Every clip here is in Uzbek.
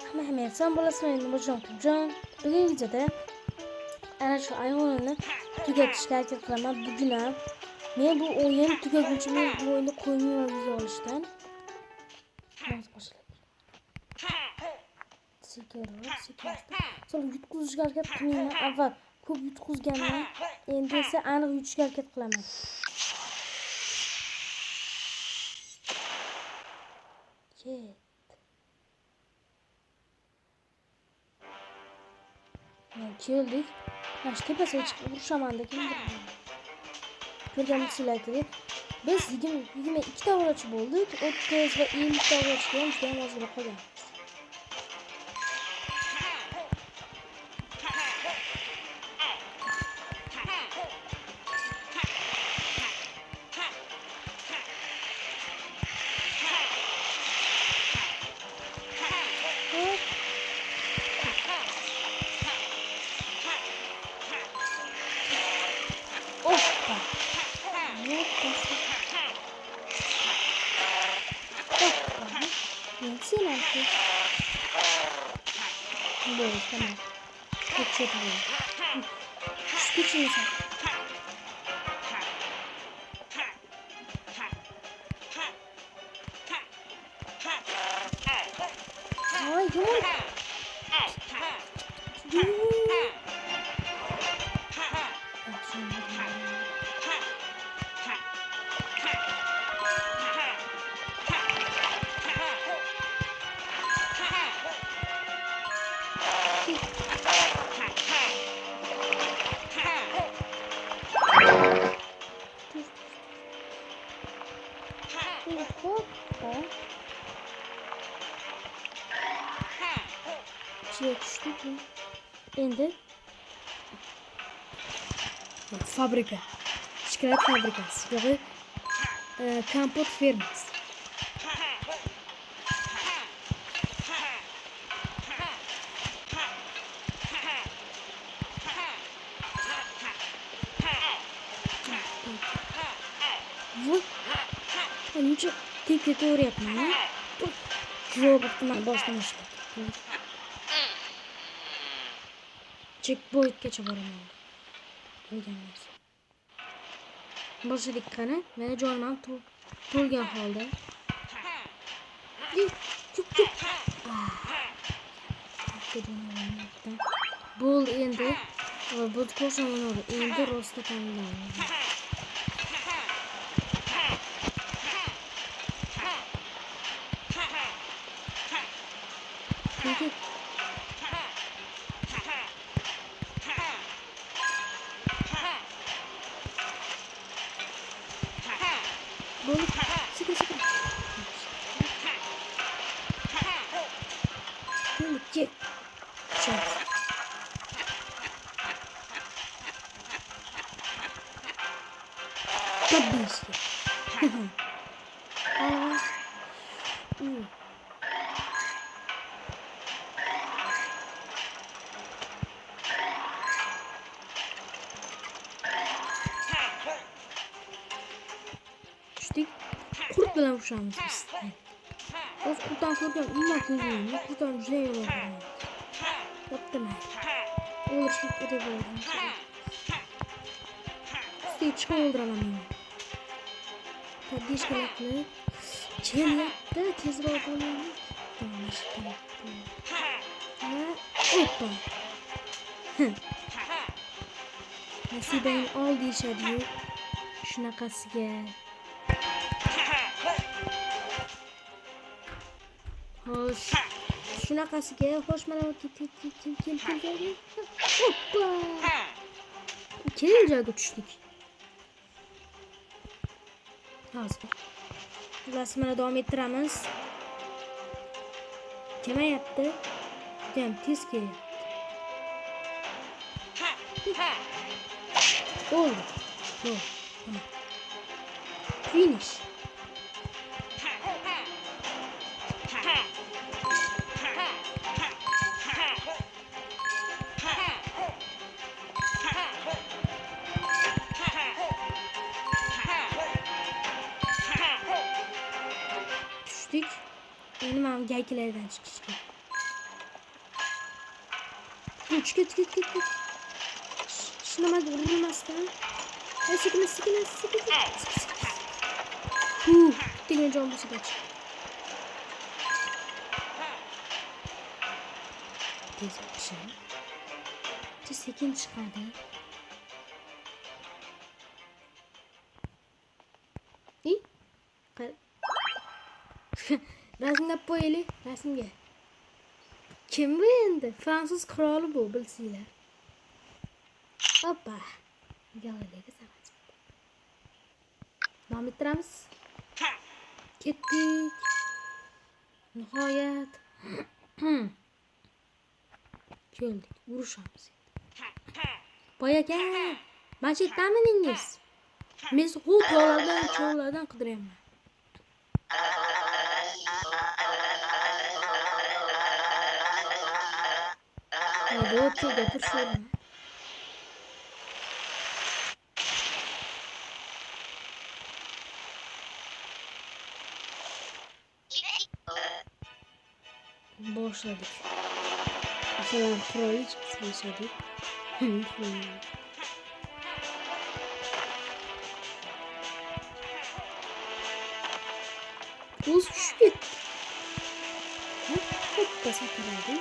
Hamma sen bo'lasizmi endi Turjon. Bugungi videoda ana shu ayolni tugatishga harakat qilaman. Bugun ham men bu o'yin tugaguncha men bu o'yinni qo'ymayman video olishdan. Sonra yutqizishga harakat qilmayman. Avval ko'p yutqizganman. Endi esa aniq yutishga harakat qilaman. Keldik. Mana tepasiga chiqib urushaman degan. Ko'rganingizdek, biz 22 ta o'g'richi bo'ldik. 30 va 50 ta o'g'richiga ham juda oz bo'lib qolgan. Böyle tamam. Geçiyor böyle. Geçin sen. Ay yumur. Endi fabrika, shikolat fabrikasi yoki kompot fermasi. Nice tek o'rayapman. Yo'q, men boshlashim. Checkpointgacha boraman. Bilganmiz. Boshladik qani? Meni jonim to'lgan holda. Bo'ldi endi. Bu qo'shamon endi rosta ta'minlayman. Kurt bilan urushamiz biz. O'z qurtdan ko'rgan umuman ko'zim, qurtdan juda yo'q. Bo'ptimi? O'lishga deb o'yladim. Ustiga chiqib o'ldiraman men. Tadbishlar qilib, chelakda tezroq bo'laylik. Oppa. Nasibang ol deyishadi-yu. Shunaqasiga. Xo'sh. Shunaqasiga xo'sh mana kel. Oppa. Kel joyga tushdik. Hozir. Rasmini davom ettiramiz. Kemayapti. Jam tez kelyapti. Oldu. Tamam. Finish. Düştük. Benim abi gaykilerden çıkıştı. Uç git. Şuna bak vurulmazdan. Sıkı. Dingin can bu sıkıntı. Tez yapışım. Sekin çıkardı. İyi. Rasmga qo'yaylik, rasmga. Kim bu endi? Fransuz qiroli bu, bilsizlar. Hoppa. Galeriyaga sarqib. Davom ettiramiz. Ketdik. Nihoyat. Keldik, urushamiz. Boyaka, machetdaminingiz? Men tog'lardan qidiryapman. Вот сюда пошла. Başladık. Mesela kraliçe yaşadık. Buz şu git. Hop da sakardı.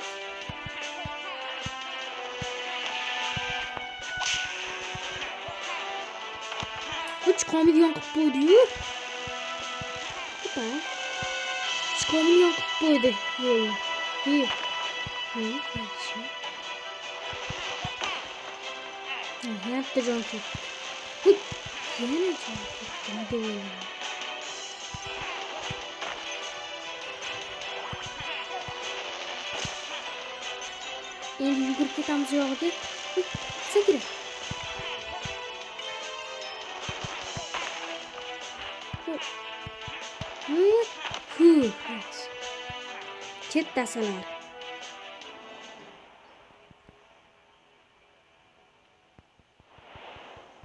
Chiqomni yoqib qo'ydi-yu. Opa. Chiqomni yoqib qo'ydi yo'lni. Yaxshi. Hayotda jon ketdi. Yana jon ketdi. Endi yugurib ketamiz yog'iga. Sakra. Ketdasalar.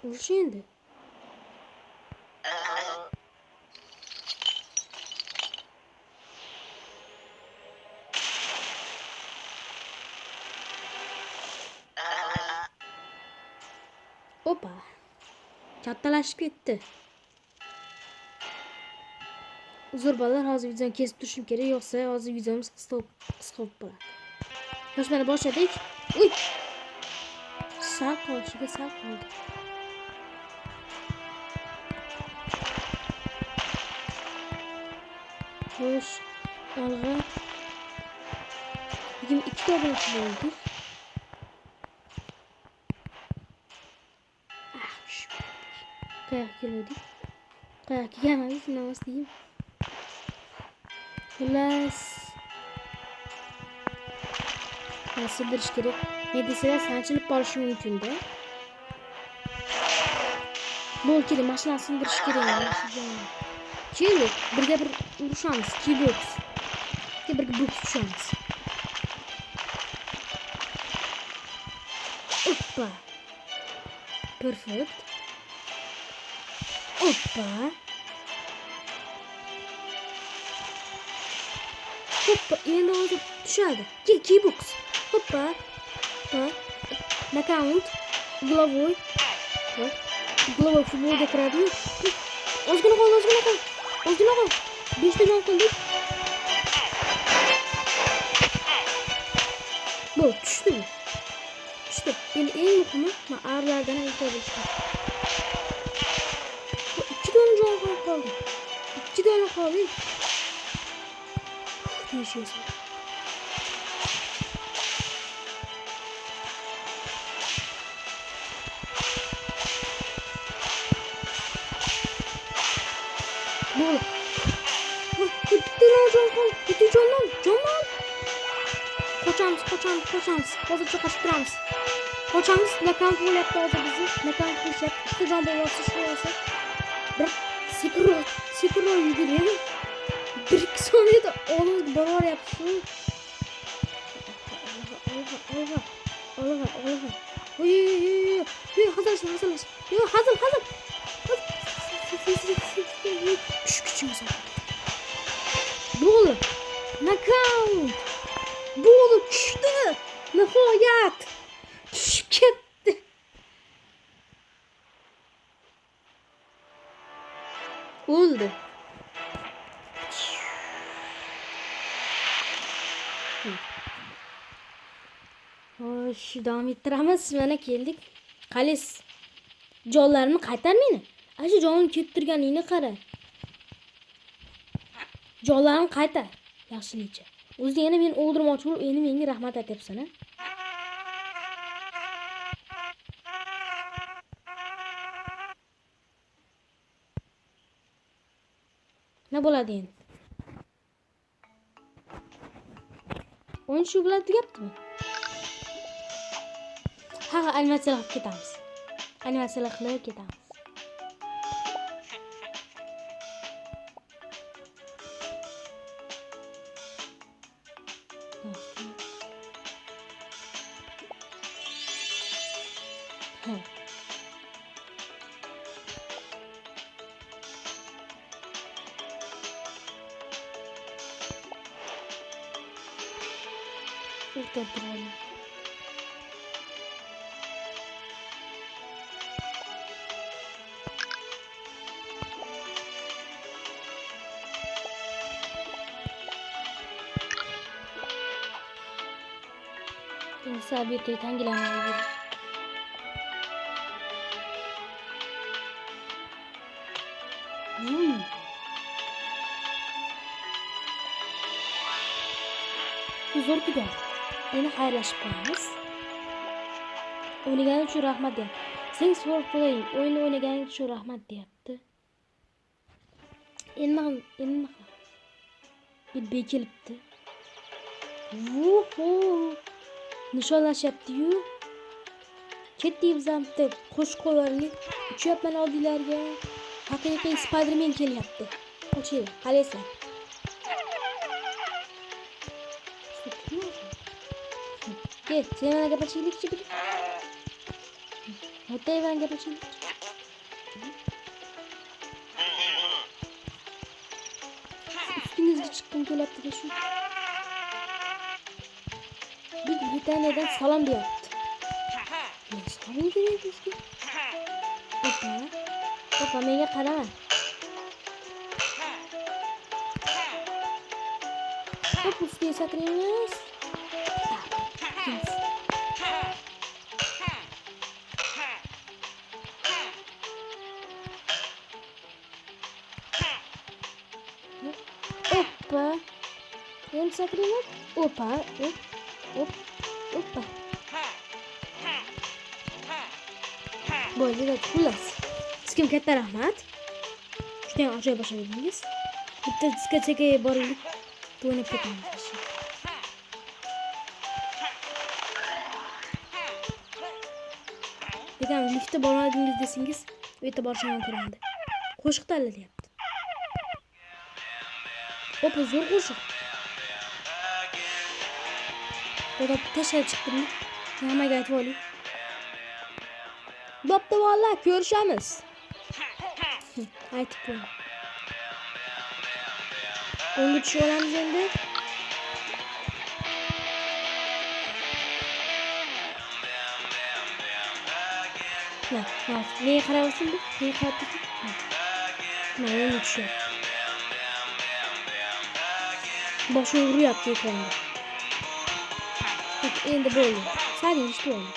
Urush endi. Opa. Kattalashib ketdi. Uzr bolalar, hozir videoni kesib turishim kerak, yo'qsa hozir videomiz qisqa bo'lib qoladi. Xo'sh, mana boshladik. Uy. Sal qoldi. Xo'sh, olg'a. 22 ta obunachi bo'ldi. Qayoqqa keldik? Qayoqqa kelamiz? Nima deyim? Xullas. Sildirish kerak. Ne desalar sanchilib qolishi mumkin-da. Bo'l kerak, mashinani sildirish kerak. Keling, birga bir urushamiz. Keybox. Birga boks tushamiz. Oppa. Perfect. Oppa. Hoppa, endi hozir tushadi. Keybox. Hoppa. Knockout. Головой. Головой futbolga kiradi. Ozgina qol. 5 ta jon qildik. Bu tushdi. Endi eng muhimi, men arlardan aytib 2 dona jon qoldi. 2 dona qoldi. Düşüyorsun. Bu. Bitti canlan. Koçamız. Fazla çok açtıramız. Koçamız nakavt gol yaptı orada bizi. Nakavt gol yaptı. İşte can babası şurası. Bir sikro yürüyelim. Bir saniyede oğlum bana yaptı. Oğlum. Uy. Hazırlasın. Yo, hazır. Küçük mesela. Bolu. Knockout. Bolu düştü. Nihayet. O'ldi. Xo'sh, davom ettiramiz. Mana keldik. Qalis. Jonlarimni qaytar meni. Ashu jonim ketib turganingni qara. Jonlarimni qaytar. Yaxshilicha. O'zi yana meni o'ldirmoqchi bo'lib, endi menga rahmat aytyapsan, ha? Nima bo'ladi endi? O'yin shu bilan tugabdimi? Ha, animatsiyalar qilib ketamiz. Animatsiyalar qilib ketamiz. Ha. O'tirdim. Sabit tangilanadi. Zo'r tugan. Endi xayrlashib qo'yamiz. O'ynaganing uchun rahmat deyapti. Sen so'rab qo'ying. O'yinni o'ynaganing uchun rahmat deyapti. Endi bir bekilibdi. Vuhu! Nishonlashyapti-yu. Ketdik biz ham deb qo'shib qo'yaylik. Uchyapman oldinglarga. Haqiqiy Spider-Man kelyapti. Oching, qaraysan. Ke, sen mana gapirishlikchi bir. O'tay bilan gapirishlik. Ustingizga chiqqim kelyapti shu. Britaniyadan salom deyapti. Salom deyapti bizga. Opa, menga qarama. Hop, ustiga sakraymiz. Opa. Endi sakraymiz. Opa, Opa. Bo'ldi, xullas. Sizga katta rahmat. Juda ajoyib boshladingiz. Bitta diskotekaga boraylik. O'ynab ketamiz. Degan liftda bormadingiz desangiz, u yerda borishim mumkin edi. Qo'shiq tanlayapti. Opa, zo'r qo'shiq. Burada tashqari chiqdim. Nimaga aytib oling? Bo'pti, vallahi ko'rishamiz. Aytib qo'ying. O'nga tushib olamiz endi. Nega qarayapsan bu? Nega qarab turibsan? Mana o'nga tushyapti. Boshim uryapti ekranga. Endi bo'ldi. Sadin ish bo'ldi.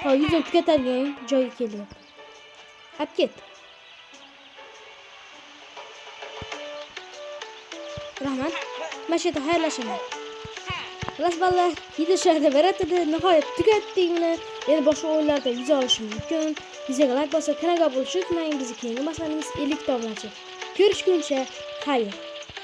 Ha, yuzini tugatadigan joyga kelyapti. Olib ket. Rahmat. Mana shu yerda xayrlashaman. Xullas bolalar, video sharda baratadi. Nihoyat tugatdik buni. Endi boshqa o'yinlarda yuza olishim mumkin. Videoga like bosib, kanalga obuna bo'lishni unutmang. Bizni keyingi maqsadimiz 50 ta obunachi. Ko'rishguncha, xayr.